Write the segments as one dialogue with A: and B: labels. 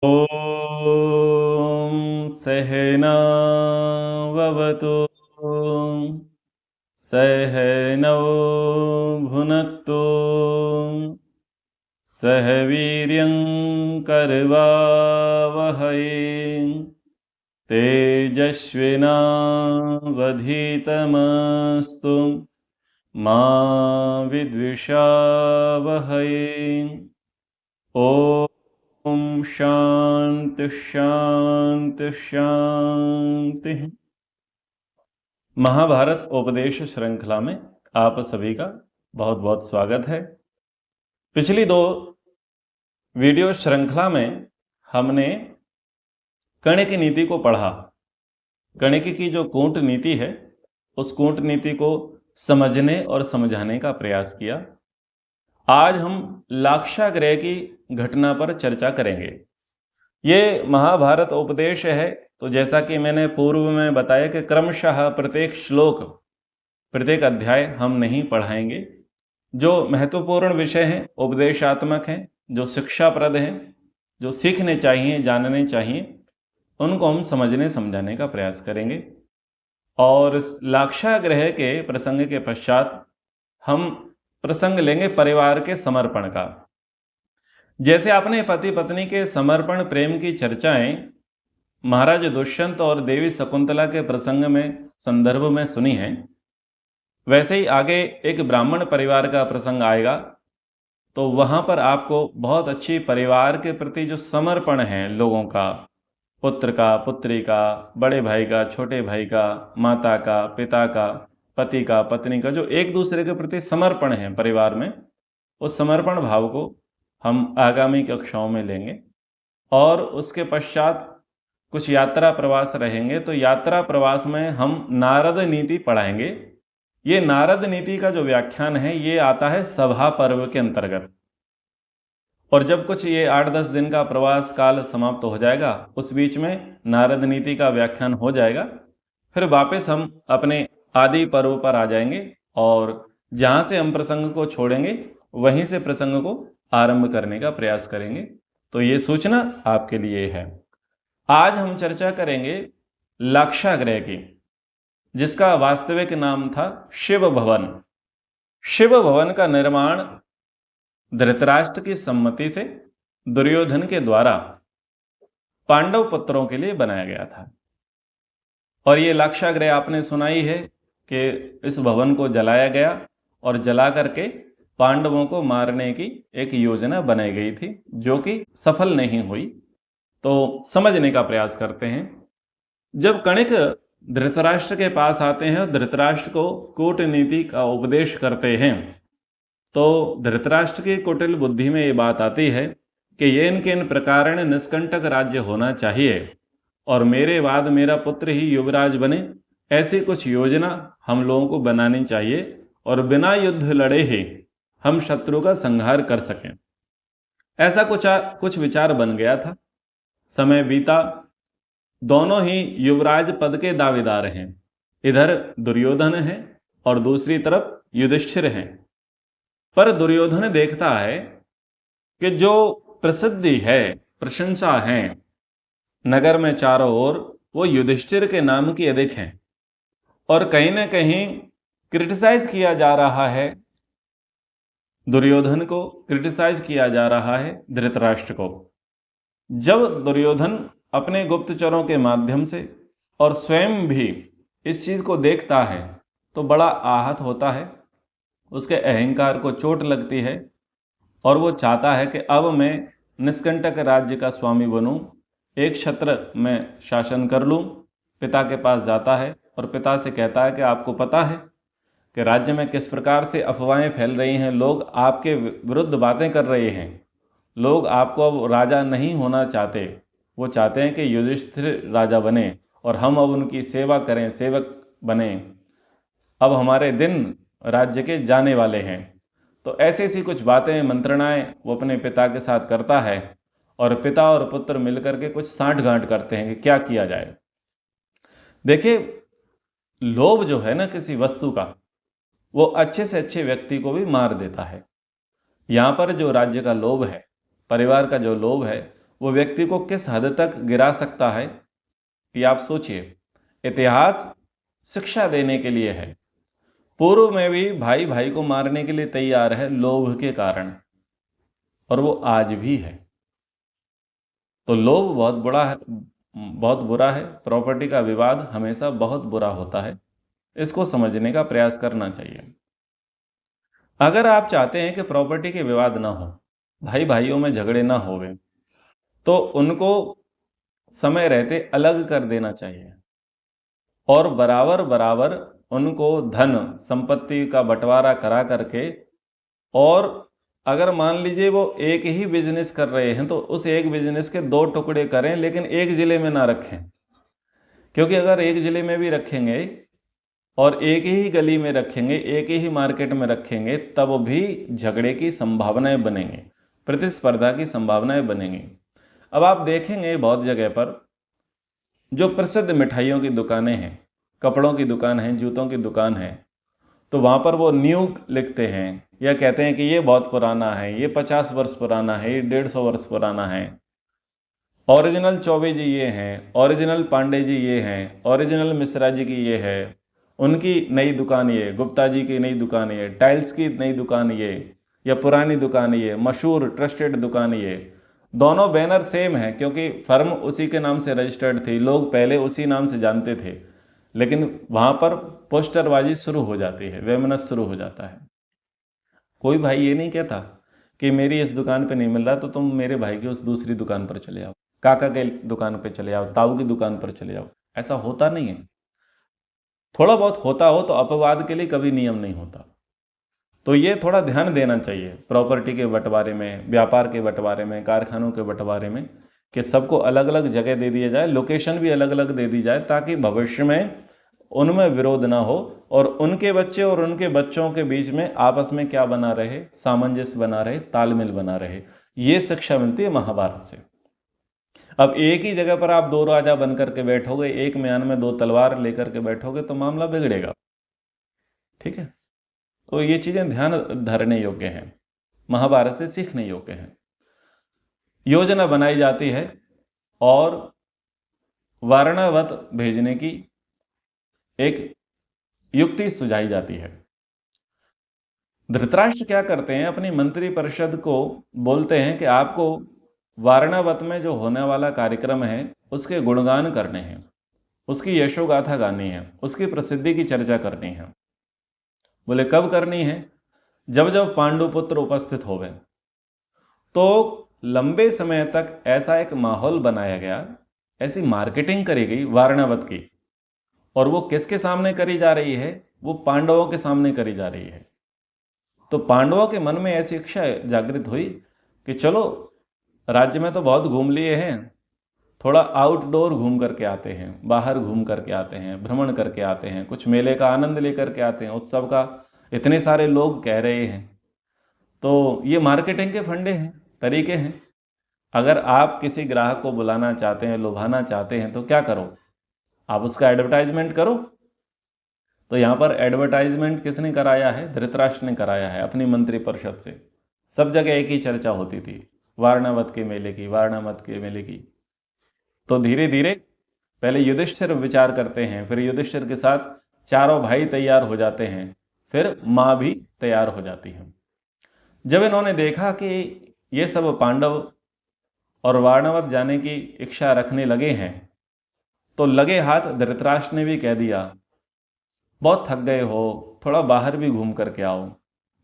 A: ॐ सहनाववतु सहनौ भुनक्तु सह वीर्यं करवावहै तेजस्विनावधीतमस्तु मा विद्विषावहै। ॐ शांति शांति शांति। महाभारत उपदेश श्रृंखला में आप सभी का बहुत बहुत स्वागत है। पिछली दो वीडियो श्रृंखला में हमने कणिक नीति को पढ़ा। कणिक की जो कूटनीति है उस कूटनीति को समझने और समझाने का प्रयास किया। आज हम लाक्षागृह की घटना पर चर्चा करेंगे। ये महाभारत उपदेश है, तो जैसा कि मैंने पूर्व में बताया कि क्रमशः प्रत्येक श्लोक प्रत्येक अध्याय हम नहीं पढ़ाएंगे। जो महत्वपूर्ण विषय हैं, उपदेशात्मक हैं, जो शिक्षाप्रद हैं, जो सीखने चाहिए, जानने चाहिए, उनको हम समझने समझाने का प्रयास करेंगे। और लाक्षागृह के प्रसंग के पश्चात हम प्रसंग लेंगे परिवार के समर्पण का। जैसे आपने पति पत्नी के समर्पण प्रेम की चर्चाएं महाराज दुष्यंत और देवी शकुंतला के प्रसंग में संदर्भ में सुनी है, वैसे ही आगे एक ब्राह्मण परिवार का प्रसंग आएगा, तो वहां पर आपको बहुत अच्छी परिवार के प्रति जो समर्पण है लोगों का, पुत्र का, पुत्री का, बड़े भाई का, छोटे भाई का, माता का, पिता का, पति का, पत्नी का, जो एक दूसरे के प्रति समर्पण है परिवार में, उस समर्पण भाव को हम आगामी कक्षाओं में लेंगे। और उसके पश्चात कुछ यात्रा प्रवास रहेंगे, तो यात्रा प्रवास में हम नारद नीति पढ़ाएंगे। ये नारद नीति का जो व्याख्यान है ये आता है सभा पर्व के अंतर्गत। और जब कुछ ये 8-10 दिन का प्रवास काल समाप्त हो जाएगा, उस बीच में नारद नीति का व्याख्यान हो जाएगा। फिर वापस हम अपने आदि पर्व पर आ जाएंगे और जहां से हम प्रसंग को छोड़ेंगे वहीं से प्रसंग को आरंभ करने का प्रयास करेंगे। तो ये सूचना आपके लिए है। आज हम चर्चा करेंगे लाक्षागृह की, जिसका वास्तविक नाम था शिव भवन। शिव भवन का निर्माण धृतराष्ट्र की सम्मति से दुर्योधन के द्वारा पांडव पुत्रों के लिए बनाया गया था। और ये लाक्षागृह आपने सुना ही है कि इस भवन को जलाया गया और जला करके पांडवों को मारने की एक योजना बनाई गई थी, जो कि सफल नहीं हुई। तो समझने का प्रयास करते हैं। जब कणिक धृतराष्ट्र के पास आते हैं और धृतराष्ट्र को कूटनीति का उपदेश करते हैं, तो धृतराष्ट्र की कुटिल बुद्धि में ये बात आती है कि ये इनके इन प्रकारण निष्कंटक राज्य होना चाहिए और मेरे बाद मेरा पुत्र ही युवराज बने, ऐसी कुछ योजना हम लोगों को बनानी चाहिए और बिना युद्ध लड़े ही हम शत्रु का संहार कर सकें। ऐसा कुछ विचार बन गया था। समय बीता, दोनों ही युवराज पद के दावेदार हैं। इधर दुर्योधन है और दूसरी तरफ युधिष्ठिर हैं। पर दुर्योधन देखता है कि जो प्रसिद्धि है, प्रशंसा है नगर में चारों ओर, वो युधिष्ठिर के नाम की अधिक है और कहीं ना कहीं क्रिटिसाइज किया जा रहा है, दुर्योधन को क्रिटिसाइज किया जा रहा है धृतराष्ट्र को। जब दुर्योधन अपने गुप्तचरों के माध्यम से और स्वयं भी इस चीज को देखता है तो बड़ा आहत होता है, उसके अहंकार को चोट लगती है और वो चाहता है कि अब मैं निष्कंटक राज्य का स्वामी बनूं, एक छत्र में शासन कर लूं। पिता के पास जाता है और पिता से कहता है कि आपको पता है कि राज्य में किस प्रकार से अफवाहें फैल रही हैं, लोग आपके विरुद्ध बातें कर रहे हैं, लोग आपको अब राजा नहीं होना चाहते, वो चाहते हैं कि युधिष्ठिर राजा बने और हम अब उनकी सेवा करें, सेवक बने, अब हमारे दिन राज्य के जाने वाले हैं। तो ऐसी ऐसी कुछ बातें, मंत्रणाएं वो अपने पिता के साथ करता है और पिता और पुत्र मिलकर के कुछ सांठ-गांठ करते हैं कि क्या किया जाए। देखिए, लोभ जो है ना किसी वस्तु का, वो अच्छे से अच्छे व्यक्ति को भी मार देता है। यहाँ पर जो राज्य का लोभ है, परिवार का जो लोभ है, वो व्यक्ति को किस हद तक गिरा सकता है, ये आप सोचिए। इतिहास शिक्षा देने के लिए है। पूर्व में भी भाई भाई को मारने के लिए तैयार है लोभ के कारण, और वो आज भी है। तो लोभ बहुत बुरा है, बहुत बुरा है। प्रॉपर्टी का विवाद हमेशा बहुत बुरा होता है, इसको समझने का प्रयास करना चाहिए। अगर आप चाहते हैं कि प्रॉपर्टी के विवाद ना हो, भाई भाइयों में झगड़े ना होवे, तो उनको समय रहते अलग कर देना चाहिए और बराबर बराबर उनको धन संपत्ति का बंटवारा करा करके, और अगर मान लीजिए वो एक ही बिजनेस कर रहे हैं तो उस एक बिजनेस के 2 टुकड़े करें, लेकिन एक जिले में ना रखें। क्योंकि अगर एक जिले में भी रखेंगे और एक ही गली में रखेंगे, एक ही मार्केट में रखेंगे, तब भी झगड़े की संभावनाएं बनेंगी, प्रतिस्पर्धा की संभावनाएं बनेंगी। अब आप देखेंगे बहुत जगह पर जो प्रसिद्ध मिठाइयों की दुकानें हैं, कपड़ों की दुकान है, जूतों की दुकान है, तो वहाँ पर वो न्यू लिखते हैं या कहते हैं कि ये बहुत पुराना है, ये 50 वर्ष पुराना है, ये 150 वर्ष पुराना है। ओरिजिनल चौबे जी ये हैं, ओरिजिनल पांडे जी ये हैं, ओरिजिनल मिश्रा जी की ये है, उनकी नई दुकान ये, गुप्ता जी की नई दुकान ये, टाइल्स की नई दुकान ये, या पुरानी दुकान ये, मशहूर ट्रस्टेड दुकान ये। दोनों बैनर सेम है क्योंकि फर्म उसी के नाम से रजिस्टर्ड थी, लोग पहले उसी नाम से जानते थे, लेकिन वहाँ पर पोस्टरबाजी शुरू हो जाती है, वेमनस शुरू हो जाता है। कोई भाई ये नहीं कहता कि मेरी इस दुकान पे नहीं मिल रहा तो तुम मेरे भाई की उस दूसरी दुकान पर चले जाओ, काका के दुकान पर चले जाओ, ताऊ की दुकान पर चले जाओ। ऐसा होता नहीं है। थोड़ा बहुत होता हो तो अपवाद के लिए कभी नियम नहीं होता। तो ये थोड़ा ध्यान देना चाहिए प्रॉपर्टी के बंटवारे में, व्यापार के बंटवारे में, कारखानों के बंटवारे में, कि सबको अलग अलग जगह दे दिया जाए, लोकेशन भी अलग अलग दे दी जाए, ताकि भविष्य में उनमें विरोध ना हो और उनके बच्चे और उनके बच्चों के बीच में आपस में क्या बना रहे, सामंजस्य बना रहे, तालमेल बना रहे। ये शिक्षा मिलती है महाभारत से। अब एक ही जगह पर आप 2 राजा बन करके बैठोगे, एक म्यान में 2 तलवार लेकर के बैठोगे तो मामला बिगड़ेगा। ठीक है, तो ये चीजें ध्यान धरने योग्य हैं, महाभारत से सीखने योग्य हैं। योजना बनाई जाती है और वारणावत भेजने की एक युक्ति सुझाई जाती है। धृतराष्ट्र क्या करते हैं, अपनी मंत्री परिषद को बोलते हैं कि आपको वारणावत में जो होने वाला कार्यक्रम है उसके गुणगान करने हैं, उसकी यशोगाथा गानी है, उसकी प्रसिद्धि की चर्चा करनी है। बोले कब करनी है? जब जब पांडुपुत्र उपस्थित होवे। तो लंबे समय तक ऐसा एक माहौल बनाया गया, ऐसी मार्केटिंग करी गई वारणावत की, और वो किसके सामने करी जा रही है? वो पांडवों के सामने करी जा रही है। तो पांडवों के मन में ऐसी इच्छा जागृत हुई कि चलो राज्य में तो बहुत घूम लिए हैं, थोड़ा आउटडोर घूम करके आते हैं, बाहर घूम करके आते हैं, भ्रमण करके आते हैं, कुछ मेले का आनंद लेकर के आते हैं, उत्सव का इतने सारे लोग कह रहे हैं। तो ये मार्केटिंग के फंडे हैं, तरीके हैं। अगर आप किसी ग्राहक को बुलाना चाहते हैं, लुभाना चाहते हैं, तो क्या करो? आप उसका एडवर्टाइजमेंट करो। तो यहाँ पर एडवर्टाइजमेंट किसने कराया है? धृतराष्ट्र ने कराया है अपनी मंत्री परिषद से। सब जगह एक ही चर्चा होती थी, वारणावत के मेले की, वारणावत के मेले की। तो धीरे धीरे पहले युधिष्ठिर विचार करते हैं, फिर युधिष्ठिर के साथ चारों भाई तैयार हो जाते हैं, फिर माँ भी तैयार हो जाती है। जब इन्होंने देखा कि ये सब पांडव और वारणावत जाने की इच्छा रखने लगे हैं, तो लगे हाथ धृतराष्ट्र ने भी कह दिया, बहुत थक गए हो, थोड़ा बाहर भी घूम करके आओ,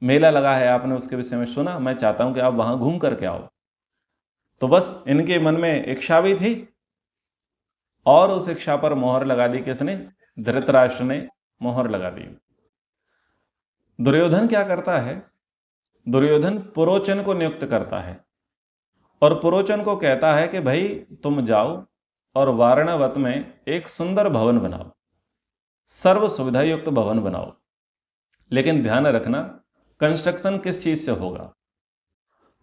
A: मेला लगा है, आपने उसके विषय में सुना, मैं चाहता हूं कि आप वहां घूम करके आओ। तो बस इनके मन में इच्छा भी थी और उस इच्छा पर मोहर लगा दी। किसने? धृतराष्ट्र ने मोहर लगा दी। दुर्योधन क्या करता है? दुर्योधन पुरोचन को नियुक्त करता है और पुरोचन को कहता है कि भाई तुम जाओ और वारणावत में एक सुंदर भवन बनाओ, सर्व सुविधा युक्त भवन बनाओ, लेकिन ध्यान रखना कंस्ट्रक्शन किस चीज से होगा।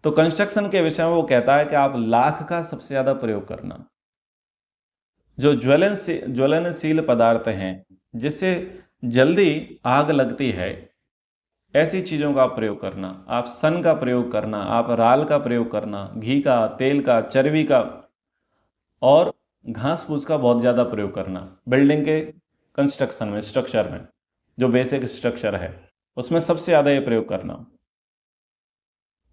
A: तो कंस्ट्रक्शन के विषय में वो कहता है कि आप लाख का सबसे ज्यादा प्रयोग करना, जो ज्वलनशील पदार्थ हैं जिससे जल्दी आग लगती है, ऐसी चीज़ों का आप प्रयोग करना, आप सन का प्रयोग करना, आप राल का प्रयोग करना, घी का, तेल का, चर्बी का और घास फूस का बहुत ज़्यादा प्रयोग करना। बिल्डिंग के कंस्ट्रक्शन में, स्ट्रक्चर में, जो बेसिक स्ट्रक्चर है उसमें सबसे ज़्यादा ये प्रयोग करना।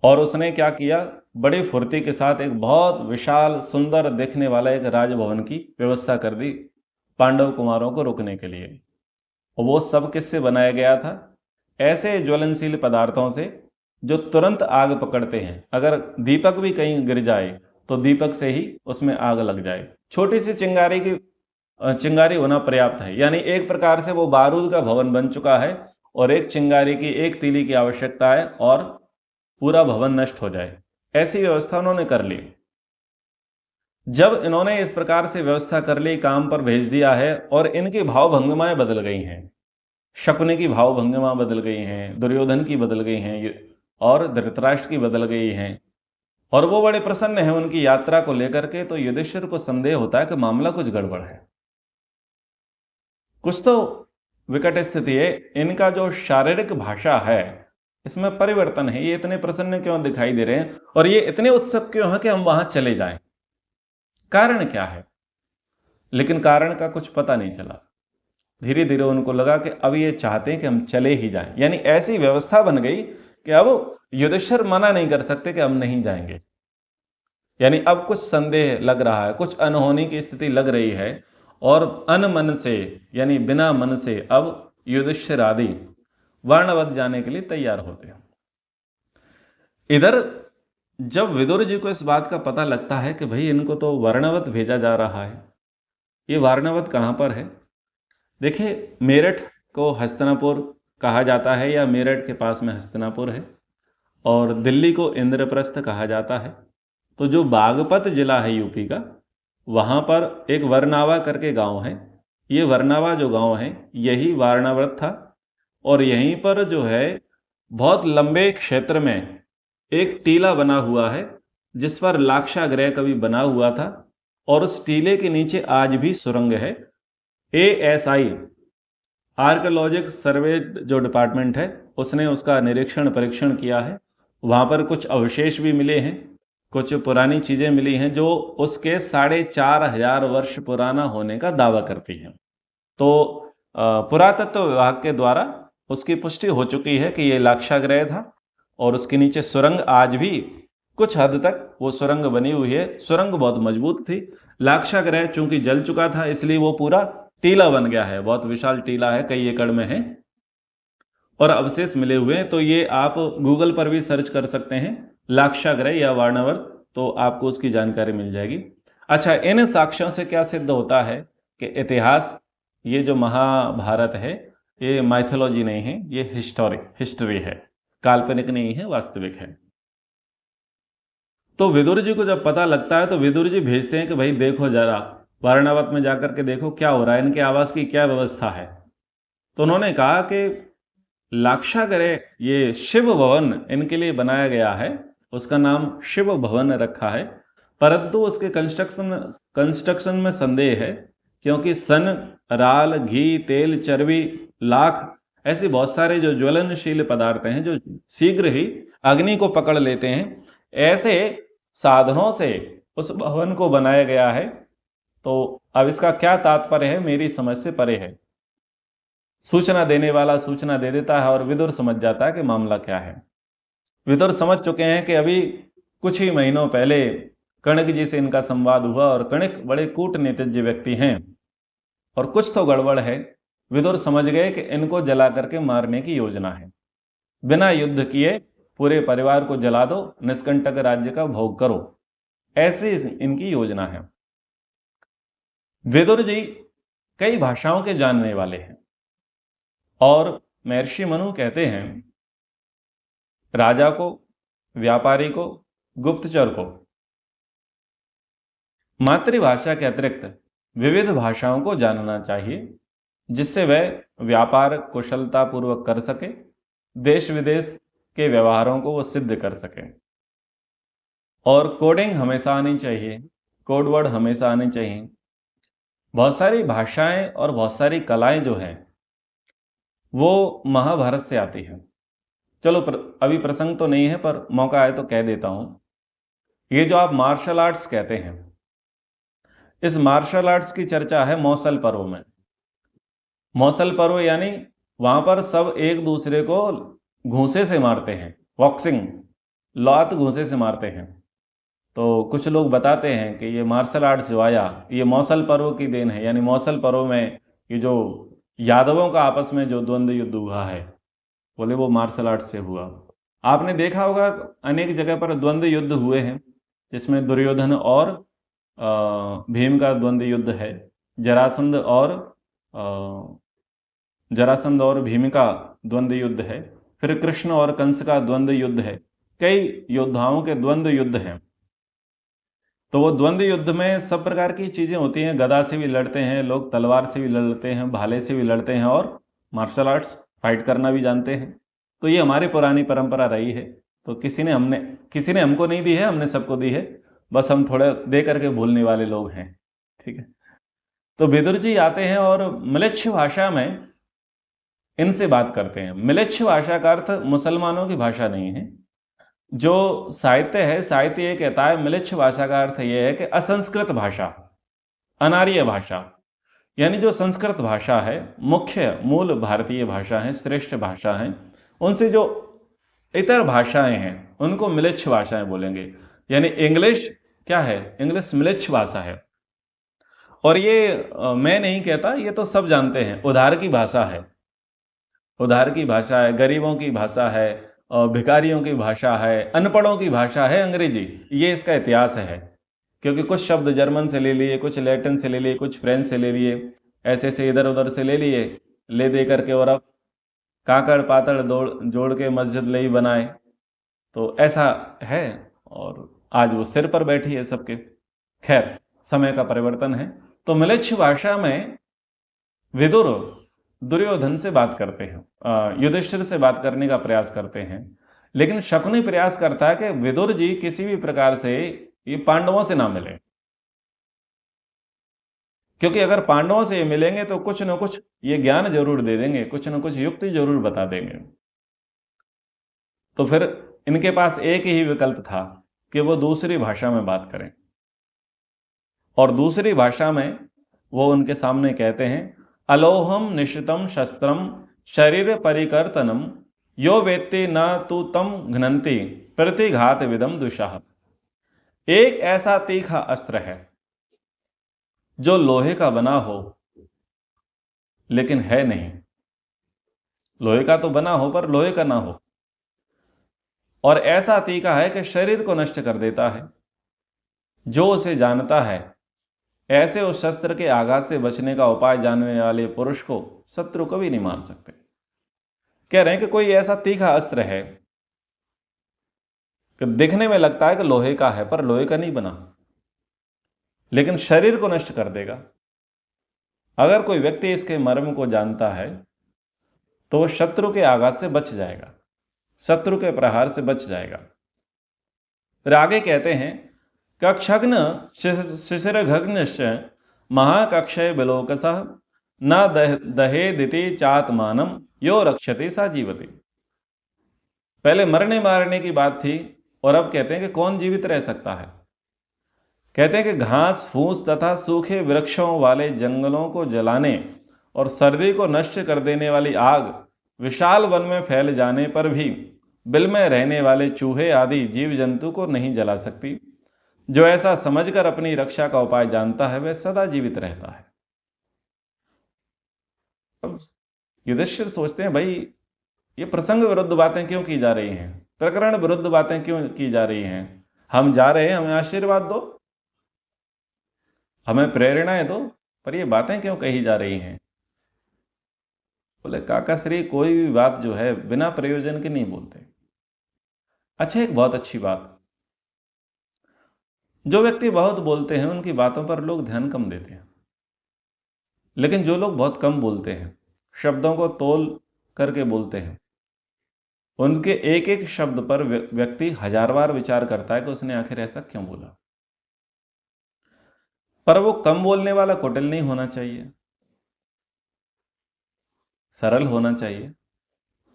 A: और उसने क्या किया, बड़ी फुर्ती के साथ एक बहुत विशाल सुंदर देखने वाला एक राजभवन की व्यवस्था कर दी पांडव कुमारों को रुकने के लिए। और वो सब किससे बनाया गया था? ऐसे ज्वलनशील पदार्थों से जो तुरंत आग पकड़ते हैं। अगर दीपक भी कहीं गिर जाए तो दीपक से ही उसमें आग लग जाए। छोटी सी चिंगारी होना पर्याप्त है। यानी एक प्रकार से वो बारूद का भवन बन चुका है और एक चिंगारी की, एक तीली की आवश्यकता है और पूरा भवन नष्ट हो जाए। ऐसी व्यवस्था उन्होंने कर ली। जब इन्होंने इस प्रकार से व्यवस्था कर ली, काम पर भेज दिया है और इनकी भाव भंगिमाएं बदल गई हैं। शकुनी की भाव भंगिमा बदल गई हैं, दुर्योधन की बदल गई हैं और धृतराष्ट्र की बदल गई हैं। और वो बड़े प्रसन्न हैं उनकी यात्रा को लेकर के। तो युधिष्ठिर को संदेह होता है कि मामला कुछ गड़बड़ है, कुछ तो विकट स्थिति है। इनका जो शारीरिक भाषा है इसमें परिवर्तन है। ये इतने प्रसन्न क्यों दिखाई दे रहे हैं और ये इतने उत्सुक क्यों हैं कि हम वहां चले जाएं? कारण क्या है? लेकिन कारण का कुछ पता नहीं चला। धीरे धीरे उनको लगा कि अब ये चाहते हैं कि हम चले ही जाएं। यानी ऐसी व्यवस्था बन गई कि अब युधिष्ठिर मना नहीं कर सकते कि हम नहीं जाएंगे। यानी अब कुछ संदेह लग रहा है, कुछ अनहोनी की स्थिति लग रही है और अनमन से, यानी बिना मन से अब युधिष्ठिर आदि वर्णवत जाने के लिए तैयार होते हैं। इधर जब विदुर जी को इस बात का पता लगता है कि भाई इनको तो वर्णवत भेजा जा रहा है, ये वर्णवत कहाँ पर है? देखिए, मेरठ को हस्तिनापुर कहा जाता है या मेरठ के पास में हस्तिनापुर है और दिल्ली को इंद्रप्रस्थ कहा जाता है। तो जो बागपत जिला है यूपी का, वहाँ पर एक वरनावा करके गांव है। ये वरनावा जो गांव है यही वारणावत था और यहीं पर जो है बहुत लंबे क्षेत्र में एक टीला बना हुआ है जिस पर लाक्षागृह कभी बना हुआ था और उस टीले के नीचे आज भी सुरंग है। ASI आर्कियोलॉजिक सर्वे जो डिपार्टमेंट है उसने उसका निरीक्षण परीक्षण किया है। वहाँ पर कुछ अवशेष भी मिले हैं, कुछ पुरानी चीज़ें मिली हैं जो उसके 4500 वर्ष पुराना होने का दावा करती हैं। तो पुरातत्व विभाग के द्वारा उसकी पुष्टि हो चुकी है कि ये लाक्षागृह था और उसके नीचे सुरंग आज भी कुछ हद तक वो सुरंग बनी हुई है। सुरंग बहुत मजबूत थी। लाक्षागृह चूंकि जल चुका था इसलिए वो पूरा टीला बन गया है, बहुत विशाल टीला है, कई एकड़ में है और अवशेष मिले हुए हैं। तो ये आप गूगल पर भी सर्च कर सकते हैं, लाक्षागृह या वारणावत, तो आपको उसकी जानकारी मिल जाएगी। अच्छा, इन साक्ष्यों से क्या सिद्ध होता है कि इतिहास, ये जो महाभारत है ये माइथोलॉजी नहीं है, ये हिस्ट्री है, काल्पनिक नहीं है, वास्तविक है। तो विदुर जी को जब पता लगता है तो विदुर जी भेजते हैं कि भाई देखो जरा वारणावत में जाकर के देखो क्या हो रहा है, इनके आवास की क्या व्यवस्था है। तो उन्होंने कहा कि लाक्षागृह ये शिव भवन इनके लिए बनाया गया है, उसका नाम शिव भवन रखा है, परंतु उसके कंस्ट्रक्शन में संदेह है क्योंकि सन, राल, घी, तेल, चर्बी, लाख ऐसे बहुत सारे जो ज्वलनशील पदार्थ हैं जो शीघ्र ही अग्नि को पकड़ लेते हैं, ऐसे साधनों से उस भवन को बनाया गया है। तो अब इसका क्या तात्पर्य है मेरी समझ से परे है। सूचना देने वाला सूचना दे देता है और विदुर समझ जाता है कि मामला क्या है। विदुर समझ चुके हैं कि अभी कुछ ही महीनों पहले कणक जी से इनका संवाद हुआ और कणक बड़े कूटनीतिज्ञ व्यक्ति हैं और कुछ तो गड़बड़ है। विदुर समझ गए कि इनको जला करके मारने की योजना है। बिना युद्ध किए पूरे परिवार को जला दो, निष्कंटक राज्य का भोग करो, ऐसी इनकी योजना है। विदुर जी कई भाषाओं के जानने वाले हैं और महर्षि मनु कहते हैं राजा को, व्यापारी को, गुप्तचर को मातृभाषा के अतिरिक्त विविध भाषाओं को जानना चाहिए जिससे वह व्यापार कुशलता पूर्वक कर सके, देश विदेश के व्यवहारों को वो सिद्ध कर सके। और कोडिंग हमेशा आनी चाहिए, कोड वर्ड हमेशा आने चाहिए। बहुत सारी भाषाएं और बहुत सारी कलाएं जो हैं वो महाभारत से आती हैं। चलो अभी प्रसंग तो नहीं है, पर मौका आए तो कह देता हूं। ये जो आप मार्शल आर्ट्स कहते हैं, इस मार्शल आर्ट्स की चर्चा है मौसल पर्व में। मौसल पर्व यानी वहां पर सब एक दूसरे को घूंसे से मारते हैं, बॉक्सिंग, लात घूंसे से मारते हैं। तो कुछ लोग बताते हैं कि ये मार्शल आर्ट्स जो आया, ये मौसल पर्व की देन है। यानी मौसल पर्व में ये जो यादवों का आपस में जो द्वंद्व युद्ध हुआ है, बोले वो मार्शल आर्ट्स से हुआ। आपने देखा होगा अनेक जगह पर द्वंद्व युद्ध हुए हैं, जिसमें दुर्योधन और भीम का द्वंद्व युद्ध है, जरासंध और जरासंध और भीम का द्वंद्व युद्ध है, फिर कृष्ण और कंस का द्वंद्व युद्ध है। कई योद्धाओं के द्वंद्व युद्ध हैं। तो वो द्वंद्व युद्ध में सब प्रकार की चीजें होती हैं। गदा से भी लड़ते हैं लोग, तलवार से भी लड़ते हैं, भाले से भी लड़ते हैं, और मार्शल आर्ट्स फाइट करना भी जानते हैं। तो ये हमारी पुरानी परंपरा रही है। तो किसी ने हमको नहीं दी है, हमने सबको दी है। बस हम थोड़े दे करके भूलने वाले लोग हैं। ठीक है। तो विदुर जी आते हैं और म्लेच्छ भाषा में इनसे बात करते हैं। म्लेच्छ भाषा का अर्थ मुसलमानों की भाषा नहीं है। जो साहित्य है, साहित्य ये कहता है म्लेच्छ भाषा का अर्थ यह है कि असंस्कृत भाषा, अनार्य भाषा। यानी जो संस्कृत भाषा है, मुख्य मूल भारतीय भाषा है, श्रेष्ठ भाषा है, उनसे जो इतर भाषाएं हैं उनको म्लेच्छ भाषाएं बोलेंगे। यानी इंग्लिश क्या है? इंग्लिश म्लेच्छ भाषा है। और ये मैं नहीं कहता, ये तो सब जानते हैं, उधार की भाषा है। उधार की भाषा है, गरीबों की भाषा है, भिखारियों की भाषा है, अनपढ़ों की भाषा है अंग्रेजी। ये इसका इतिहास है। क्योंकि कुछ शब्द जर्मन से ले लिए, कुछ लैटिन से ले लिए, कुछ फ्रेंच से ले लिए, ऐसे से इधर उधर से ले लिए, ले दे करके और अब काकड़ पातड़ जोड़ के मस्जिद ले बनाए। तो ऐसा है, और आज वो सिर पर बैठी है सबके। खैर, समय का परिवर्तन है। तो म्लेच्छ भाषा में विदुर दुर्योधन से बात करते हैं, युधिष्ठिर से बात करने का प्रयास करते हैं। लेकिन शकुनी प्रयास करता है कि विदुर जी किसी भी प्रकार से ये पांडवों से ना मिले, क्योंकि अगर पांडवों से ये मिलेंगे तो कुछ न कुछ ये ज्ञान जरूर दे देंगे, कुछ न कुछ युक्ति जरूर बता देंगे। तो फिर इनके पास एक ही विकल्प था कि वो दूसरी भाषा में बात करें। और दूसरी भाषा में वो उनके सामने कहते हैं, अलोहम निश्चितम शस्त्रम शरीर परिकर्तनम यो वेत्ते न तू तम घ्नन्ति प्रतिघात विदम दुषाह। एक ऐसा तीखा अस्त्र है जो लोहे का बना हो लेकिन है नहीं। लोहे का तो बना हो पर लोहे का ना हो। और ऐसा तीखा है कि शरीर को नष्ट कर देता है। जो उसे जानता है, ऐसे उस शस्त्र के आघात से बचने का उपाय जानने वाले पुरुष को शत्रु कभी नहीं मार सकते। कह रहे हैं कि कोई ऐसा तीखा अस्त्र है कि दिखने में लगता है कि लोहे का है, पर लोहे का नहीं बना, लेकिन शरीर को नष्ट कर देगा। अगर कोई व्यक्ति इसके मर्म को जानता है तो वो शत्रु के आघात से बच जाएगा, शत्रु के प्रहार से बच जाएगा। फिर आगे कहते हैं, कक्षग्न शिशिरघग्नश्च महाकक्षय बिलोकसः न दहेदिति चात्मानम यो रक्षति सा जीवति। पहले मरने मारने की बात थी, और अब कहते हैं कि कौन जीवित रह सकता है। कहते हैं कि घास फूस तथा सूखे वृक्षों वाले जंगलों को जलाने और सर्दी को नष्ट कर देने वाली आग विशाल वन में फैल जाने पर भी बिल में रहने वाले चूहे आदि जीव जंतु को नहीं जला सकती। जो ऐसा समझकर अपनी रक्षा का उपाय जानता है वह सदा जीवित रहता है। अब युधिष्ठिर सोचते हैं, भाई ये प्रसंग विरुद्ध बातें क्यों की जा रही हैं, प्रकरण विरुद्ध बातें क्यों की जा रही हैं। हम जा रहे हैं, हमें आशीर्वाद दो, हमें प्रेरणाएं दो, पर ये बातें क्यों कही जा रही हैं। बोले, काका श्री कोई भी बात जो है बिना प्रयोजन के नहीं बोलते। अच्छा, एक बहुत अच्छी बात, जो व्यक्ति बहुत बोलते हैं उनकी बातों पर लोग ध्यान कम देते हैं, लेकिन जो लोग बहुत कम बोलते हैं, शब्दों को तोल करके बोलते हैं, उनके एक एक शब्द पर व्यक्ति हजार बार विचार करता है कि उसने आखिर ऐसा क्यों बोला। पर वो कम बोलने वाला कुटिल नहीं होना चाहिए, सरल होना चाहिए।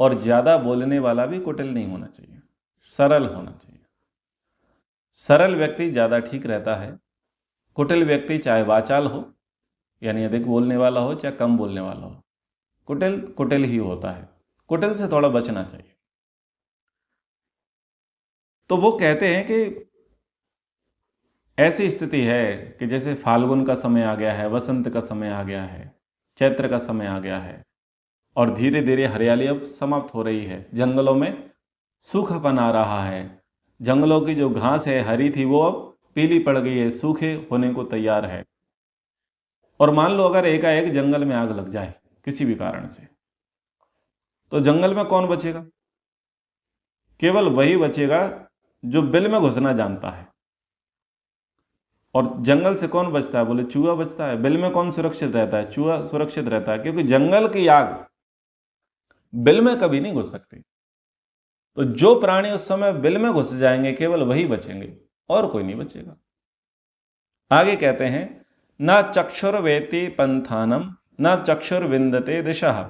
A: और ज्यादा बोलने वाला भी कुटिल नहीं होना चाहिए, सरल होना चाहिए। सरल व्यक्ति ज्यादा ठीक रहता है। कुटिल व्यक्ति चाहे वाचाल हो, यानी अधिक बोलने वाला हो, चाहे कम बोलने वाला हो, कुटिल कुटिल ही होता है। कुटिल से थोड़ा बचना चाहिए। तो वो कहते हैं कि ऐसी स्थिति है कि जैसे फाल्गुन का समय आ गया है, वसंत का समय आ गया है, चैत्र का समय आ गया है, और धीरे धीरे हरियाली अब समाप्त हो रही है, जंगलों में सूखापन आ रहा है, जंगलों की जो घास है हरी थी वो अब पीली पड़ गई है, सूखे होने को तैयार है। और मान लो अगर एकाएक जंगल में आग लग जाए किसी भी कारण से, तो जंगल में कौन बचेगा? केवल वही बचेगा जो बिल में घुसना जानता है। और जंगल से कौन बचता है? बोले चूहा बचता है। बिल में कौन सुरक्षित रहता है? चूहा सुरक्षित रहता है, क्योंकि जंगल की आग बिल में कभी नहीं घुस सकती। तो जो प्राणी उस समय बिल में घुस जाएंगे केवल वही बचेंगे, और कोई नहीं बचेगा। आगे कहते हैं, न चक्षुर्वेति पंथानम न चक्षुर्विंदते दिशः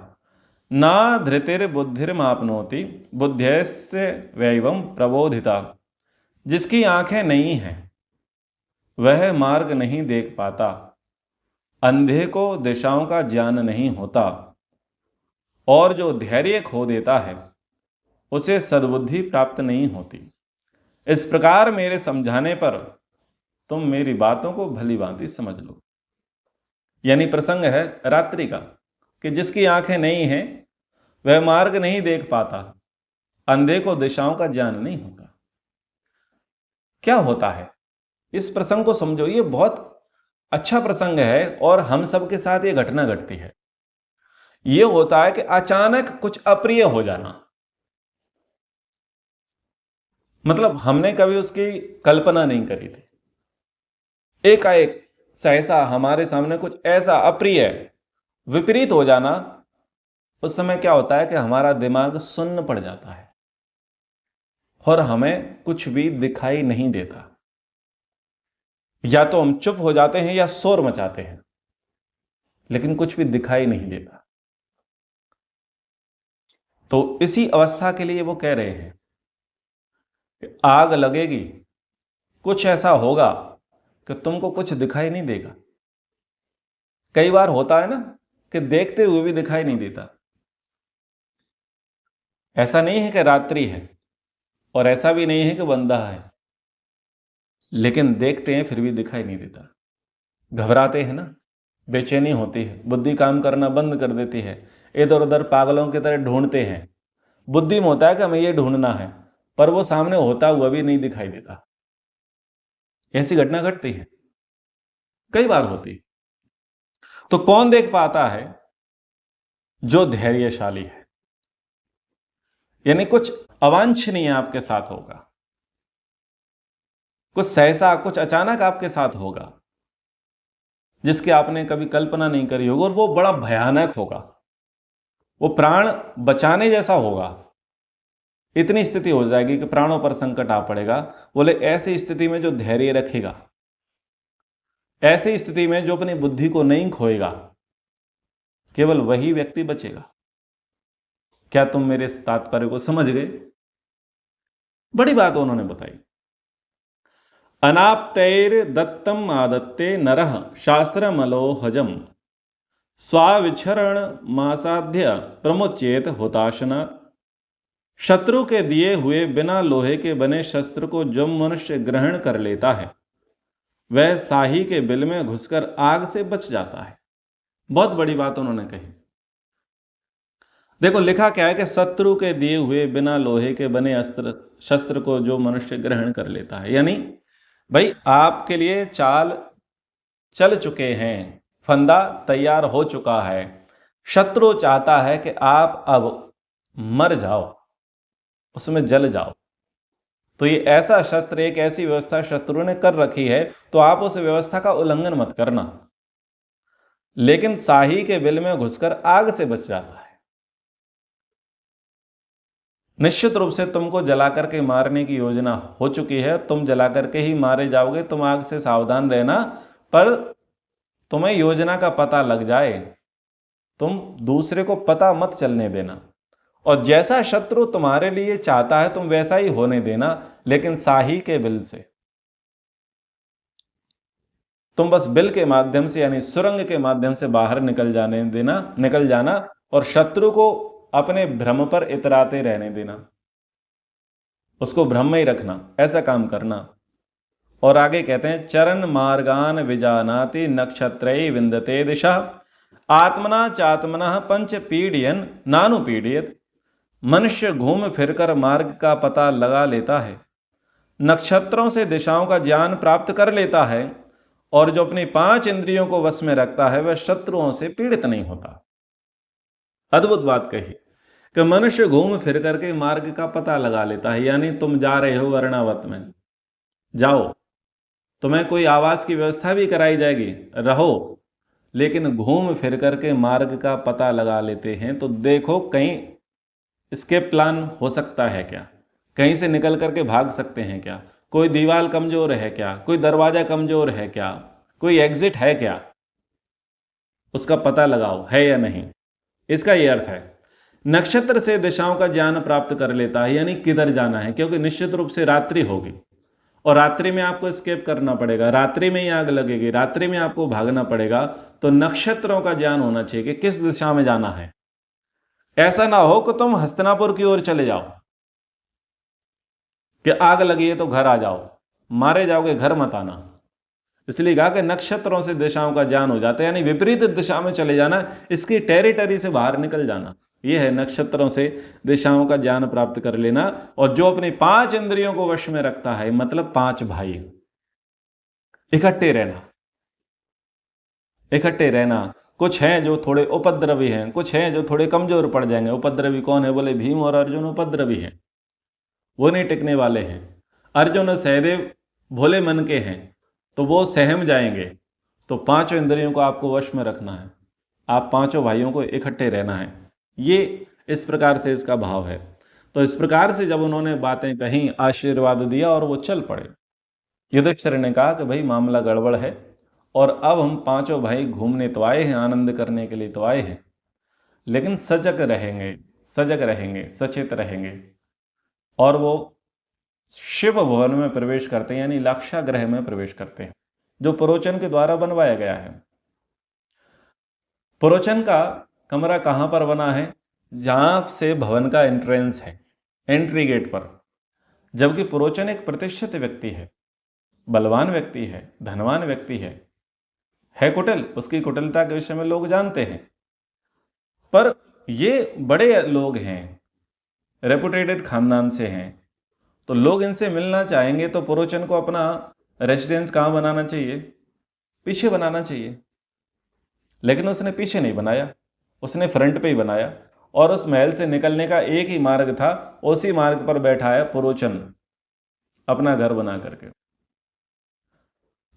A: न धृतिर्बुद्धिर्माप्नोति बुद्ध्यस्य वैवं प्रबोधिता। जिसकी आंखें नहीं हैं वह मार्ग नहीं देख पाता, अंधे को दिशाओं का ज्ञान नहीं होता, और जो धैर्य खो देता है उसे सद्बुद्धि प्राप्त नहीं होती। इस प्रकार मेरे समझाने पर तुम मेरी बातों को भली भांति समझ लो। यानी प्रसंग है रात्रि का, कि जिसकी आंखें नहीं हैं वह मार्ग नहीं देख पाता, अंधे को दिशाओं का ज्ञान नहीं होता। क्या होता है? इस प्रसंग को समझो, ये बहुत अच्छा प्रसंग है और हम सबके साथ ये घटना घटती है। ये होता है कि अचानक कुछ अप्रिय हो जाना, मतलब हमने कभी उसकी कल्पना नहीं करी थी, एकाएक सहसा हमारे सामने कुछ ऐसा अप्रिय विपरीत हो जाना। उस समय क्या होता है कि हमारा दिमाग सुन्न पड़ जाता है और हमें कुछ भी दिखाई नहीं देता। या तो हम चुप हो जाते हैं या शोर मचाते हैं, लेकिन कुछ भी दिखाई नहीं देता। तो इसी अवस्था के लिए वो कह रहे हैं कि आग लगेगी, कुछ ऐसा होगा कि तुमको कुछ दिखाई नहीं देगा। कई बार होता है ना कि देखते हुए भी दिखाई नहीं देता। ऐसा नहीं है कि रात्रि है और ऐसा भी नहीं है कि बंदा है, लेकिन देखते हैं फिर भी दिखाई नहीं देता। घबराते हैं ना, बेचैनी होती है, बुद्धि काम करना बंद कर देती है, इधर उधर पागलों की तरह ढूंढते हैं। बुद्धि में होता है कि हमें ये ढूंढना है, पर वो सामने होता हुआ भी नहीं दिखाई देता। ऐसी घटना घटती है, कई बार होती। तो कौन देख पाता है? जो धैर्यशाली है। यानी कुछ अवांछनीय आपके साथ होगा, कुछ सहसा, कुछ अचानक आपके साथ होगा जिसकी आपने कभी कल्पना नहीं करी होगी, और वो बड़ा भयानक होगा, वो प्राण बचाने जैसा होगा। इतनी स्थिति हो जाएगी कि प्राणों पर संकट आ पड़ेगा। बोले ऐसी स्थिति में जो धैर्य रखेगा, ऐसी स्थिति में जो अपनी बुद्धि को नहीं खोएगा, केवल वही व्यक्ति बचेगा। क्या तुम मेरे इस तात्पर्य को समझ गए? बड़ी बात उन्होंने बताई। अनाप्तैर दत्तम आदत्ते नरः शास्त्रमलोहजम स्वाविचरण मासाध्य प्रमुचेत होताशना। शत्रु के दिए हुए बिना लोहे के बने शस्त्र को जो मनुष्य ग्रहण कर लेता है वह साही के बिल में घुसकर आग से बच जाता है। बहुत बड़ी बात उन्होंने कही। देखो लिखा क्या है कि शत्रु के दिए हुए बिना लोहे के बने अस्त्र शस्त्र को जो मनुष्य ग्रहण कर लेता है, यानी भाई आपके लिए चाल चल चुके हैं, फंदा तैयार हो चुका है, शत्रु चाहता है कि आप अब मर जाओ, उसमें जल जाओ। तो ये ऐसा शस्त्र, एक ऐसी व्यवस्था शत्रु ने कर रखी है, तो आप उस व्यवस्था का उल्लंघन मत करना। लेकिन साही के बिल में घुसकर आग से बच जाता है। निश्चित रूप से तुमको जलाकर के मारने की योजना हो चुकी है, तुम जलाकर के ही मारे जाओगे, तुम आग से सावधान रहना। पर तुम्हें योजना का पता लग जाए, तुम दूसरे को पता मत चलने देना, और जैसा शत्रु तुम्हारे लिए चाहता है तुम वैसा ही होने देना, लेकिन शाही के बिल से। तुम बस बिल के माध्यम से यानी सुरंग के माध्यम से बाहर निकल जाना और शत्रु को अपने भ्रम पर इतराते रहने देना, उसको भ्रम में ही रखना, ऐसा काम करना। और आगे कहते हैं चरण मार्गान विजानाति नक्षत्रैः विन्दते दिशा आत्मना चात्मना पंच पीड़यन नानु पीड़यत। मनुष्य घूम फिरकर मार्ग का पता लगा लेता है, नक्षत्रों से दिशाओं का ज्ञान प्राप्त कर लेता है, और जो अपनी 5 इंद्रियों को वश में रखता है वह शत्रुओं से पीड़ित नहीं होता। अद्भुत बात कही कि मनुष्य घूम फिर करके मार्ग का पता लगा लेता है, यानी तुम जा रहे हो वर्णावत में, जाओ, तुम्हें कोई आवास की व्यवस्था भी कराई जाएगी, रहो, लेकिन घूम फिर करके मार्ग का पता लगा लेते हैं। तो देखो कहीं एस्केप प्लान हो सकता है क्या, कहीं से निकल करके भाग सकते हैं क्या, कोई दीवार कमजोर है क्या, कोई दरवाजा कमजोर है क्या, कोई एग्जिट है क्या, उसका पता लगाओ है या नहीं। इसका यह अर्थ है नक्षत्र से दिशाओं का ज्ञान प्राप्त कर लेता है, यानी किधर जाना है, क्योंकि निश्चित रूप से रात्रि होगी और रात्रि में आपको एस्केप करना पड़ेगा, रात्रि में ही आग लगेगी, रात्रि में आपको भागना पड़ेगा। तो नक्षत्रों का ज्ञान होना चाहिए कि किस दिशा में जाना है। ऐसा ना हो कि तुम हस्तिनापुर की ओर चले जाओ कि आग लगी है तो घर आ जाओ, मारे जाओगे, घर मत आना। इसलिए कहा कि नक्षत्रों से दिशाओं का ज्ञान हो जाता है, यानी विपरीत दिशा में चले जाना, इसकी टेरिटरी से बाहर निकल जाना, यह है नक्षत्रों से दिशाओं का ज्ञान प्राप्त कर लेना। और जो अपनी 5 इंद्रियों को वश में रखता है, मतलब 5 भाई, इकट्ठे रहना, इकट्ठे रहना। कुछ हैं जो थोड़े उपद्रवी हैं, कुछ हैं जो थोड़े कमजोर पड़ जाएंगे। उपद्रवी कौन है? बोले भीम और अर्जुन उपद्रवी हैं, वो नहीं टिकने वाले हैं। अर्जुन और सहदेव भोले मन के हैं, तो वो सहम जाएंगे। तो 5 इंद्रियों को आपको वश में रखना है, आप 5 भाइयों को इकट्ठे रहना है। ये इस प्रकार से इसका भाव है। तो इस प्रकार से जब उन्होंने बातें कहीं, आशीर्वाद दिया और वो चल पड़े। युधिष्ठिर ने कहा कि भाई मामला गड़बड़ है और अब हम 5 भाई घूमने तो आए हैं, आनंद करने के लिए तो आए हैं, लेकिन सजग रहेंगे, सजग रहेंगे, सचेत रहेंगे। और वो शिव भवन में प्रवेश करते हैं, यानी लाक्षागृह में प्रवेश करते हैं, जो पुरोचन के द्वारा बनवाया गया है। पुरोचन का कमरा कहां पर बना है? जहां से भवन का एंट्रेंस है, एंट्री गेट पर। जबकि पुरोचन एक प्रतिष्ठित व्यक्ति है, बलवान व्यक्ति है, धनवान व्यक्ति है कुटिल, उसकी कुटिलता के विषय में लोग जानते हैं। पर ये बड़े लोग हैं, रेपुटेटेड खानदान से हैं, तो लोग इनसे मिलना चाहेंगे तो पुरोचन को अपना रेसिडेंस कहाँ बनाना चाहिए? पीछे बनाना चाहिए। लेकिन उसने पीछे नहीं बनाया, उसने फ्रंट पे ही बनाया। और उस महल से निकलने का एक ही मार्ग था, उसी मार्ग पर बैठा है पुरोचन अपना घर बना करके।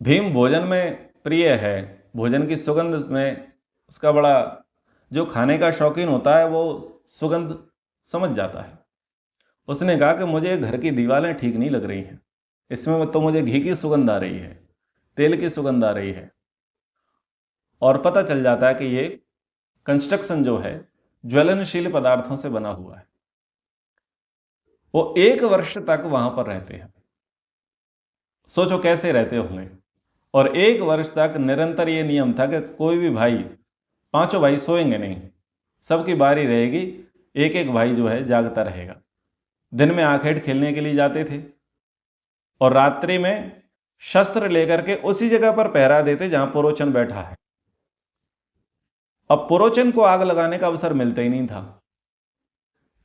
A: भीम भोजन में प्रिय है, भोजन की सुगंध में उसका बड़ा, जो खाने का शौकीन होता है वो सुगंध समझ जाता है। उसने कहा कि मुझे घर की दीवारें ठीक नहीं लग रही हैं, इसमें तो मुझे घी की सुगंध आ रही है, तेल की सुगंध आ रही है। और पता चल जाता है कि ये कंस्ट्रक्शन जो है ज्वलनशील पदार्थों से बना हुआ है। वो 1 वर्ष तक वहां पर रहते हैं। सोचो कैसे रहते होंगे। और 1 वर्ष तक निरंतर ये नियम था कि कोई भी भाई, 5 भाई सोएंगे नहीं, सबकी बारी रहेगी, एक एक भाई जो है जागता रहेगा। दिन में आखेट खेलने के लिए जाते थे और रात्रि में शस्त्र लेकर के उसी जगह पर पहरा देते जहां पुरोचन बैठा है। अब पुरोचन को आग लगाने का अवसर मिलता ही नहीं था।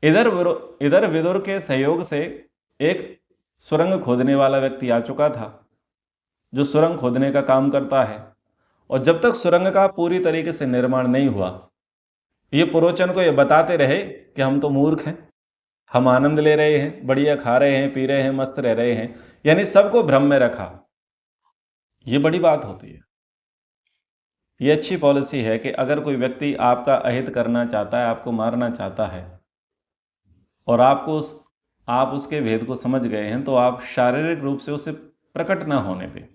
A: इधर विदुर के सहयोग से एक सुरंग खोदने वाला व्यक्ति आ चुका था, जो सुरंग खोदने का काम करता है। और जब तक सुरंग का पूरी तरीके से निर्माण नहीं हुआ, ये पुरोचन को ये बताते रहे कि हम तो मूर्ख हैं, हम आनंद ले रहे हैं, बढ़िया खा रहे हैं, पी रहे हैं, मस्त रह रहे हैं, यानी सबको भ्रम में रखा। ये बड़ी बात होती है। ये अच्छी पॉलिसी है कि अगर कोई व्यक्ति आपका अहित करना चाहता है, आपको मारना चाहता है, और आप उसके भेद को समझ गए हैं, तो आप शारीरिक रूप से उसे प्रकट ना होने दें।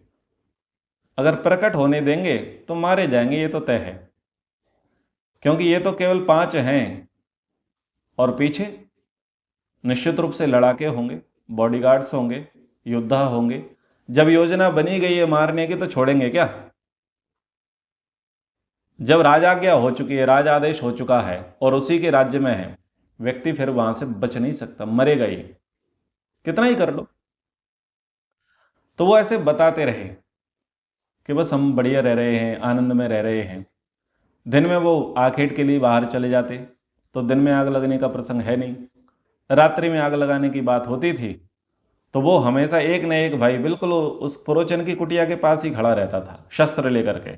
A: अगर प्रकट होने देंगे तो मारे जाएंगे, ये तो तय है। क्योंकि ये तो केवल 5 हैं और पीछे निश्चित रूप से लड़ाके होंगे, बॉडीगार्ड्स होंगे, योद्धा होंगे। जब योजना बनी गई है मारने की तो छोड़ेंगे क्या? जब राजाज्ञा हो चुकी है, राज आदेश हो चुका है और उसी के राज्य में है, व्यक्ति फिर वहां से बच नहीं सकता, मरेगा ही, कितना ही कर लो। तो वो ऐसे बताते रहे कि बस हम बढ़िया रह रहे हैं, आनंद में रह रहे हैं। दिन में वो आखेट के लिए बाहर चले जाते, तो दिन में आग लगने का प्रसंग है नहीं, रात्रि में आग लगाने की बात होती थी तो वो हमेशा एक न एक भाई बिल्कुल उस पुरोचन की कुटिया के पास ही खड़ा रहता था, शस्त्र लेकर के।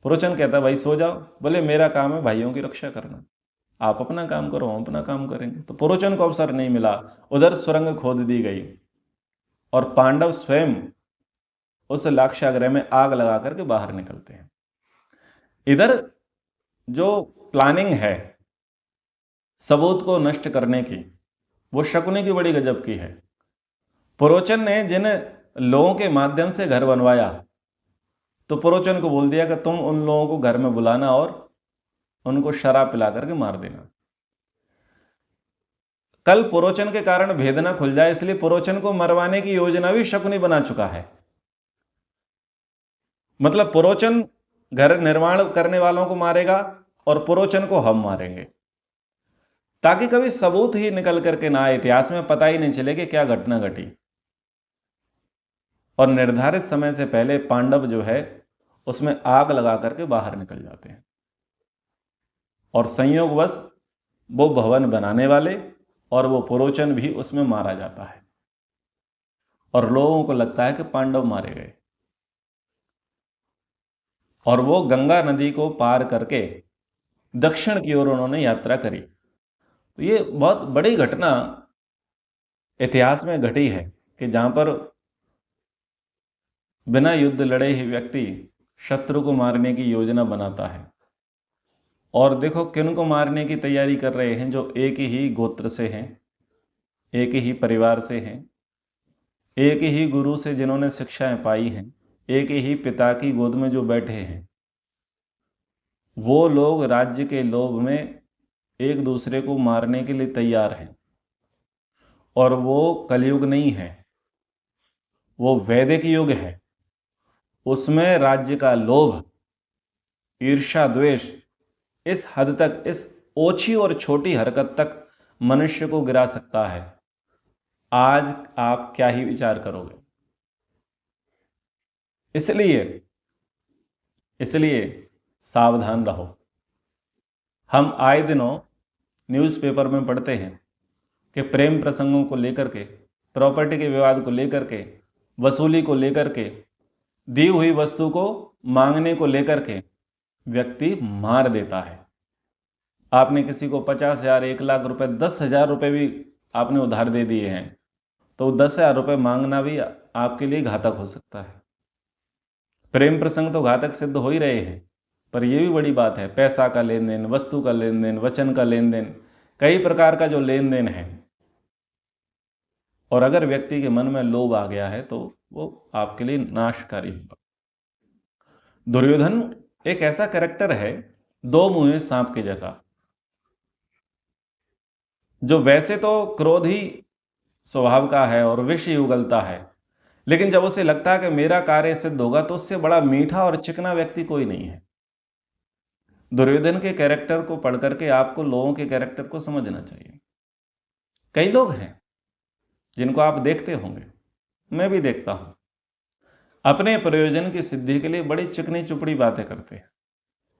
A: पुरोचन कहता भाई सो जाओ, बोले मेरा काम है भाइयों की रक्षा करना, आप अपना काम करो, हम अपना काम करेंगे। तो पुरोचन को अवसर नहीं मिला, उधर सुरंग खोद दी गई और पांडव स्वयं उस लाक्षागृह में आग लगा करके बाहर निकलते हैं। इधर जो प्लानिंग है सबूत को नष्ट करने की, वो शकुनी की बड़ी गजब की है। पुरोचन ने जिन लोगों के माध्यम से घर बनवाया, तो पुरोचन को बोल दिया कि तुम उन लोगों को घर में बुलाना और उनको शराब पिला करके मार देना। कल पुरोचन के कारण भेद न खुल जाए, इसलिए पुरोचन को मरवाने की योजना भी शकुनी बना चुका है। मतलब पुरोचन घर निर्माण करने वालों को मारेगा और पुरोचन को हम मारेंगे, ताकि कभी सबूत ही निकल करके ना आए, इतिहास में पता ही नहीं चले कि क्या घटना घटी। और निर्धारित समय से पहले पांडव जो है उसमें आग लगा करके बाहर निकल जाते हैं और संयोगवश वो भवन बनाने वाले और वो पुरोचन भी उसमें मारा जाता है और लोगों को लगता है कि पांडव मारे गए। और वो गंगा नदी को पार करके दक्षिण की ओर उन्होंने यात्रा करी। तो ये बहुत बड़ी घटना इतिहास में घटी है कि जहां पर बिना युद्ध लड़े ही व्यक्ति शत्रु को मारने की योजना बनाता है। और देखो किन को मारने की तैयारी कर रहे हैं, जो एक ही गोत्र से हैं, एक ही परिवार से हैं, एक ही गुरु से जिन्होंने शिक्षाएं पाई हैं, एक ही पिता की गोद में जो बैठे हैं। वो लोग राज्य के लोभ में एक दूसरे को मारने के लिए तैयार हैं। और वो कलयुग नहीं है, वो वैदिक युग है। उसमें राज्य का लोभ, ईर्ष्या, द्वेष इस हद तक, इस ओछी और छोटी हरकत तक मनुष्य को गिरा सकता है। आज आप क्या ही विचार करोगे। इसलिए सावधान रहो। हम आए दिनों न्यूज़पेपर में पढ़ते हैं कि प्रेम प्रसंगों को लेकर के, प्रॉपर्टी के विवाद को लेकर के, वसूली को लेकर के, दी हुई वस्तु को मांगने को लेकर के व्यक्ति मार देता है। आपने किसी को 50,000, 1,00,000 रुपए, 10,000 रुपए भी आपने उधार दे दिए हैं, तो 10,000 रुपए मांगना भी आपके लिए घातक हो सकता है। प्रेम प्रसंग तो घातक सिद्ध हो ही रहे हैं, पर यह भी बड़ी बात है, पैसा का लेन देन, वस्तु का लेन देन, वचन का लेन देन, कई प्रकार का जो लेन देन है। और अगर व्यक्ति के मन में लोभ आ गया है तो वो आपके लिए नाशकारी होगा। दुर्योधन एक ऐसा कैरेक्टर है, दो मुंहे सांप के जैसा, जो वैसे तो क्रोधी स्वभाव का है और विष ही उगलता है, लेकिन जब उसे लगता है कि मेरा कार्य सिद्ध होगा तो उससे बड़ा मीठा और चिकना व्यक्ति कोई नहीं है। दुर्योधन के कैरेक्टर को पढ़ करके आपको लोगों के कैरेक्टर को समझना चाहिए। कई लोग हैं जिनको आप देखते होंगे, मैं भी देखता हूं, अपने प्रयोजन की सिद्धि के लिए बड़ी चिकनी चुपड़ी बातें करते हैं,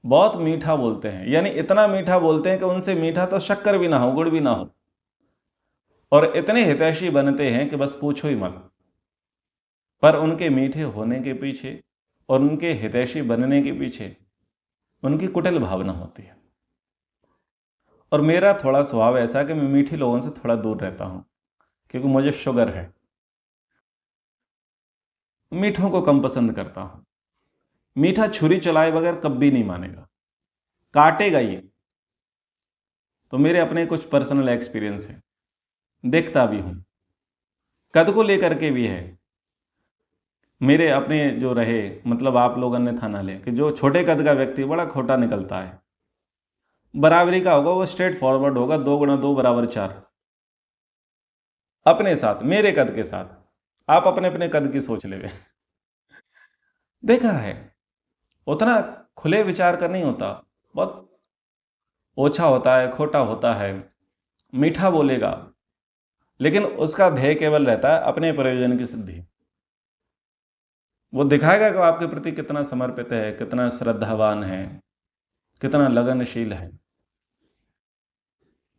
A: बहुत मीठा बोलते हैं, यानी इतना मीठा बोलते हैं कि उनसे मीठा तो शक्कर भी ना हो, गुड़ भी ना हो, और इतने हितैषी बनते हैं कि बस पूछो ही मत। पर उनके मीठे होने के पीछे और उनके हितैषी बनने के पीछे उनकी कुटिल भावना होती है। और मेरा थोड़ा स्वभाव ऐसा है कि मैं मीठी लोगों से थोड़ा दूर रहता हूं, क्योंकि मुझे शुगर है, मीठों को कम पसंद करता हूं। मीठा छुरी चलाए बगैर कभी नहीं मानेगा, काटेगा ये। तो मेरे अपने कुछ पर्सनल एक्सपीरियंस है, देखता भी हूं, कद को लेकर के भी है। मेरे अपने जो रहे, मतलब आप लोग अन्यथा ना लें कि जो छोटे कद का व्यक्ति बड़ा खोटा निकलता है, बराबरी का होगा वो स्ट्रेट फॉरवर्ड होगा, 2 गुणा 2 बराबर 4। अपने साथ, मेरे कद के साथ, आप अपने अपने कद की सोच ले। देखा है, उतना खुले विचार का नहीं होता, बहुत ओछा होता है, खोटा होता है, मीठा बोलेगा, लेकिन उसका ध्येय केवल रहता है अपने प्रयोजन की सिद्धि। वो दिखाएगा कि वो आपके प्रति कितना समर्पित है, कितना श्रद्धावान है, कितना लगनशील है,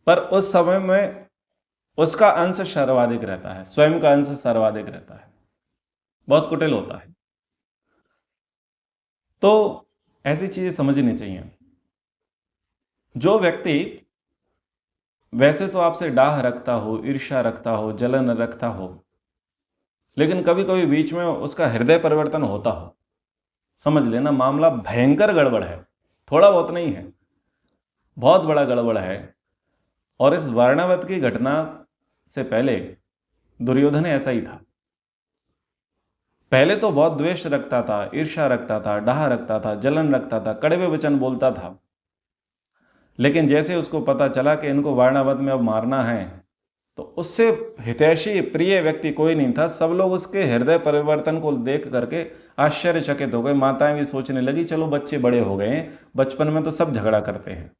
A: पर उस समय में उसका अंश सर्वाधिक रहता है, स्वयं का अंश सर्वाधिक रहता है, बहुत कुटिल होता है। तो ऐसी चीजें समझनी चाहिए। जो व्यक्ति वैसे तो आपसे डाह रखता हो, ईर्ष्या रखता हो, जलन रखता हो, लेकिन कभी कभी बीच में उसका हृदय परिवर्तन होता हो, समझ लेना मामला भयंकर गड़बड़ है, थोड़ा बहुत नहीं है, बहुत बड़ा गड़बड़ है। और इस वर्णावत की घटना से पहले दुर्योधन ऐसा ही था। पहले तो बहुत द्वेष रखता था, ईर्ष्या रखता था, डाह रखता था, जलन रखता था, कड़वे वचन बोलता था, लेकिन जैसे उसको पता चला कि इनको वर्णावत में अब मारना है, तो उससे हितैषी प्रिय व्यक्ति कोई नहीं था। सब लोग उसके हृदय परिवर्तन को देख करके आश्चर्यचकित हो गए। माताएं भी सोचने लगी चलो बच्चे बड़े हो गए हैं, बचपन में तो सब झगड़ा करते हैं।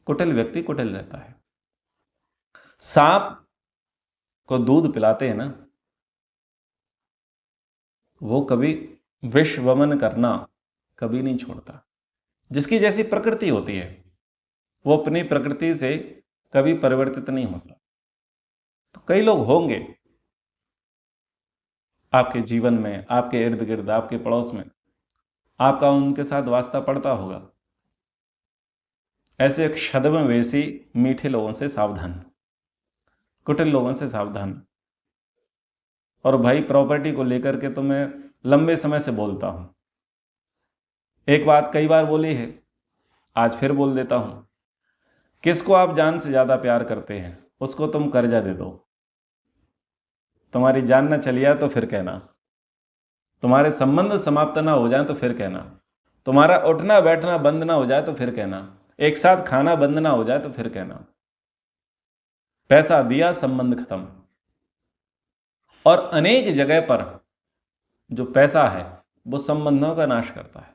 A: कुटिल व्यक्ति कुटिल रहता है। सांप को दूध पिलाते हैं ना, वो कभी विष वमन करना कभी नहीं छोड़ता। जिसकी जैसी प्रकृति होती है वो अपनी प्रकृति से कभी परिवर्तित नहीं होता। तो कई लोग होंगे आपके जीवन में, आपके इर्द गिर्द, आपके पड़ोस में, आपका उनके साथ वास्ता पड़ता होगा। ऐसे क्षदमवेशी मीठे लोगों से सावधान, कुटिल लोगों से सावधान। और भाई प्रॉपर्टी को लेकर के तो मैं लंबे समय से बोलता हूं, एक बात कई बार बोली है, आज फिर बोल देता हूं। किसको आप जान से ज्यादा प्यार करते हैं उसको तुम कर्जा दे दो, तुम्हारी जान ना चली जाए तो फिर कहना, तुम्हारे संबंध समाप्त ना हो जाए तो फिर कहना, तुम्हारा उठना बैठना बंद ना हो जाए तो फिर कहना, एक साथ खाना बंद ना हो जाए तो फिर कहना। पैसा दिया, संबंध खत्म। और अनेक जगह पर जो पैसा है वो संबंधों का नाश करता है।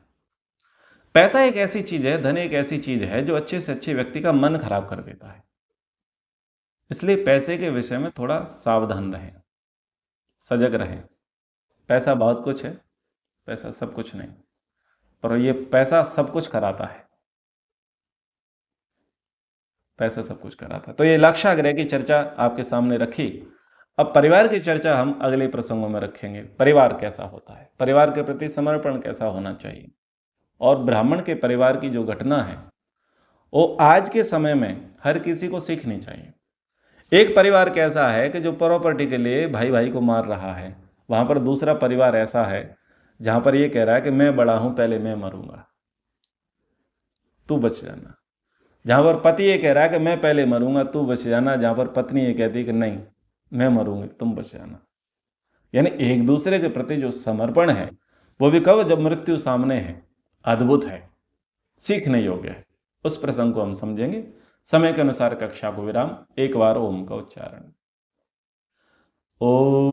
A: पैसा एक ऐसी चीज है, धन एक ऐसी चीज है जो अच्छे से अच्छे व्यक्ति का मन खराब कर देता है। इसलिए पैसे के विषय में थोड़ा सावधान रहें, सजग रहें। पैसा बहुत कुछ है, पैसा सब कुछ नहीं, पर ये पैसा सब कुछ कराता है, पैसा सब कुछ कराता है। तो ये लक्षाग्रह की चर्चा आपके सामने रखी। अब परिवार की चर्चा हम अगले प्रसंगों में रखेंगे। परिवार कैसा होता है, परिवार के प्रति समर्पण कैसा होना चाहिए, और ब्राह्मण के परिवार की जो घटना है वो आज के समय में हर किसी को सीखनी चाहिए। एक परिवार कैसा है कि जो प्रॉपर्टी के लिए भाई भाई को मार रहा है, वहां पर दूसरा परिवार ऐसा है जहां पर ये कह रहा है कि मैं बड़ा हूं, पहले मैं मरूंगा, तू बच जाना। जहां पर पति ये कह रहा है कि मैं पहले मरूंगा, तू बच जाना, जहां पर पत्नी ये कहती है कि नहीं मैं मरूंगी, तुम बच जाना। यानी एक दूसरे के प्रति जो समर्पण है वो भी कब, जब मृत्यु सामने है, अद्भुत है, सीखने योग्य है। उस प्रसंग को हम समझेंगे। समय के अनुसार कक्षा को विराम। एक बार ओम का उच्चारण। ओम।